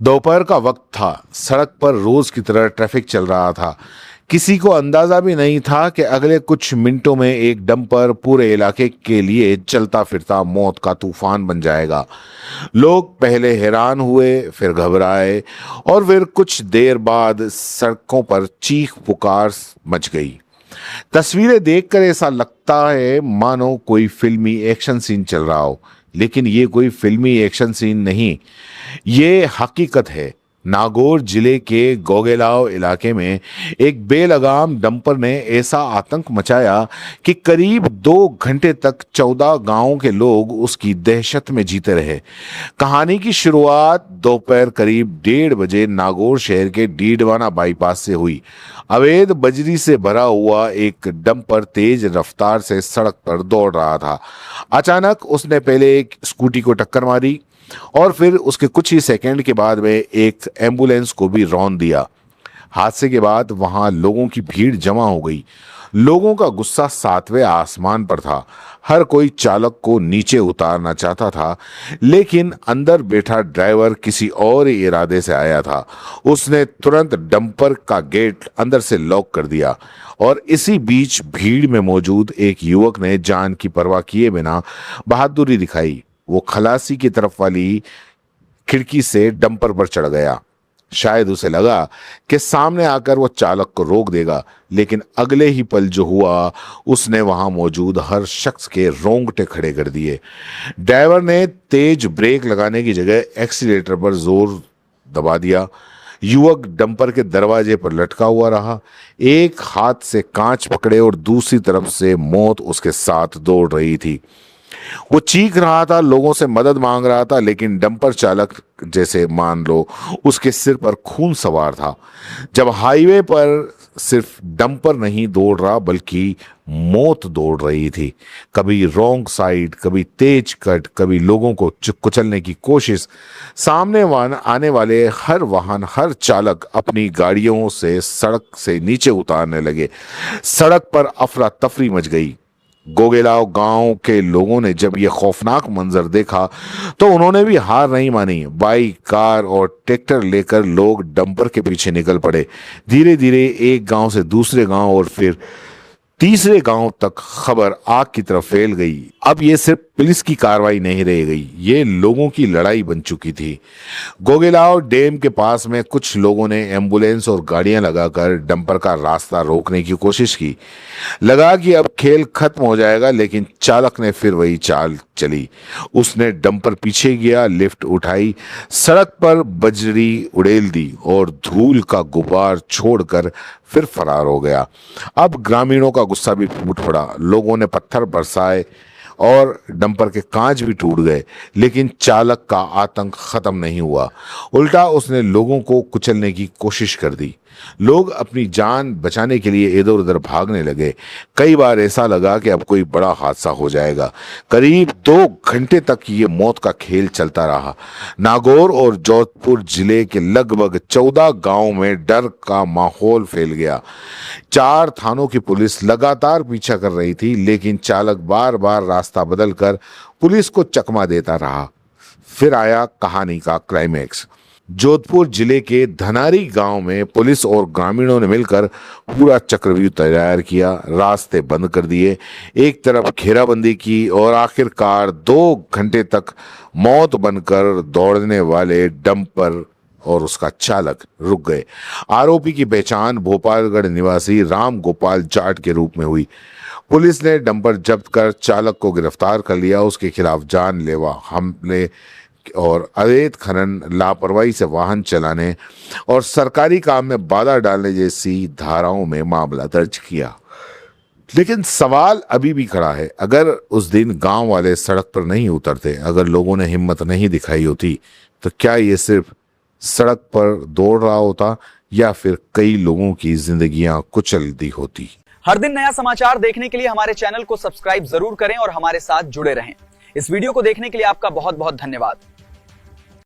दोपहर का वक्त था। सड़क पर रोज की तरह ट्रैफिक चल रहा था। किसी को अंदाजा भी नहीं था कि अगले कुछ मिनटों में एक डंपर पूरे इलाके के लिए चलता फिरता मौत का तूफान बन जाएगा। लोग पहले हैरान हुए, फिर घबराए और फिर कुछ देर बाद सड़कों पर चीख पुकार मच गई। तस्वीरें देखकर ऐसा लगता है मानो कोई फिल्मी एक्शन सीन चल रहा हो, लेकिन ये कोई फिल्मी एक्शन सीन नहीं, ये हकीकत है। नागौर जिले के गोगेलाव इलाके में एक बेलगाम डंपर ने ऐसा आतंक मचाया कि करीब 2 घंटे तक 14 गांवों के लोग उसकी दहशत में जीते रहे। कहानी की शुरुआत दोपहर करीब 1:30 बजे नागौर शहर के डीडवाना बाईपास से हुई। अवैध बजरी से भरा हुआ एक डंपर तेज रफ्तार से सड़क पर दौड़ रहा था। अचानक उसने पहले एक स्कूटी को टक्कर मारी और फिर उसके कुछ ही सेकंड के बाद में एक एम्बुलेंस को भी रौंद दिया। हादसे के बाद वहां लोगों की भीड़ जमा हो गई। लोगों का गुस्सा 7वें आसमान पर था। हर कोई चालक को नीचे उतारना चाहता था, लेकिन अंदर बैठा ड्राइवर किसी और ही इरादे से आया था। उसने तुरंत डंपर का गेट अंदर से लॉक कर दिया और इसी बीच भीड़ में मौजूद एक युवक ने जान की परवाह किए बिना बहादुरी दिखाई। वो खलासी की तरफ वाली खिड़की से डंपर पर चढ़ गया। शायद उसे लगा कि सामने आकर वो चालक को रोक देगा, लेकिन अगले ही पल जो हुआ उसने वहां मौजूद हर शख्स के रोंगटे खड़े कर दिए। ड्राइवर ने तेज ब्रेक लगाने की जगह एक्सीलेटर पर जोर दबा दिया। युवक डंपर के दरवाजे पर लटका हुआ रहा, एक हाथ से कांच पकड़े और दूसरी तरफ से मौत उसके साथ दौड़ रही थी। वो चीख रहा था, लोगों से मदद मांग रहा था, लेकिन डंपर चालक जैसे मान लो उसके सिर पर खून सवार था। जब हाईवे पर सिर्फ डंपर नहीं दौड़ रहा बल्कि मौत दौड़ रही थी, कभी रॉन्ग साइड, कभी तेज कट, कभी लोगों को कुचलने की कोशिश। सामने आने वाले हर वाहन, हर चालक अपनी गाड़ियों से सड़क से नीचे उतारने लगे। सड़क पर अफरा तफरी मच गई। गोगेलाव गांव के लोगों ने जब यह खौफनाक मंजर देखा तो उन्होंने भी हार नहीं मानी। बाइक, कार और ट्रैक्टर लेकर लोग डंपर के पीछे निकल पड़े। धीरे धीरे एक गांव से दूसरे गांव और फिर तीसरे गांव तक खबर आग की तरफ फैल गई। अब ये सिर्फ पुलिस की कार्रवाई नहीं रह गई, ये लोगों की लड़ाई बन चुकी थी। गोगेलाव डैम के पास में कुछ लोगों ने एम्बुलेंस और गाड़ियां लगाकर डंपर का रास्ता रोकने की कोशिश की। लगा कि अब खेल खत्म हो जाएगा, लेकिन चालक ने फिर वही चाल चली। उसने डंपर पीछे किया, लिफ्ट उठाई, सड़क पर बजरी उड़ेल दी और धूल का गुबार छोड़कर फिर फरार हो गया। अब ग्रामीणों का गुस्सा भी फूट पड़ा। लोगों ने पत्थर बरसाए और डंपर के कांच भी टूट गए, लेकिन चालक का आतंक खत्म नहीं हुआ। उल्टा उसने लोगों को कुचलने की कोशिश कर दी। लोग अपनी जान बचाने के लिए इधर उधर भागने लगे। कई बार ऐसा लगा कि अब कोई बड़ा हादसा हो जाएगा। करीब 2 घंटे तक ये मौत का खेल चलता रहा। नागौर और जोधपुर जिले के लगभग 14 गांवों में डर का माहौल फैल गया। 4 थानों की पुलिस लगातार पीछा कर रही थी, लेकिन चालक बार बार रास्ता बदलकर पुलिस को चकमा देता रहा। फिर आया कहानी का क्लाइमैक्स। जोधपुर जिले के धनारी गांव में पुलिस और ग्रामीणों ने मिलकर पूरा चक्रव्यूह तैयार किया, रास्ते बंद कर दिए, एक तरफ घेराबंदी की और आखिरकार 2 घंटे तक मौत बनकर दौड़ने वाले डंपर और उसका चालक रुक गए। आरोपी की पहचान भोपालगढ़ निवासी राम गोपाल जाट के रूप में हुई। पुलिस ने डंपर जब्त कर चालक को गिरफ्तार कर लिया। उसके खिलाफ जानलेवा हमले और अवैध खनन, लापरवाही से वाहन चलाने और सरकारी काम में बाधा डालने जैसी धाराओं में मामला दर्ज किया। लेकिन सवाल अभी भी खड़ा है, अगर उस दिन गांव वाले सड़क पर नहीं उतरते, अगर लोगों ने हिम्मत नहीं दिखाई होती, तो क्या ये सिर्फ सड़क पर दौड़ रहा होता या फिर कई लोगों की जिंदगियां कुचल दी होती। हर दिन नया समाचार देखने के लिए हमारे चैनल को सब्सक्राइब जरूर करें और हमारे साथ जुड़े रहें। इस वीडियो को देखने के लिए आपका बहुत बहुत धन्यवाद।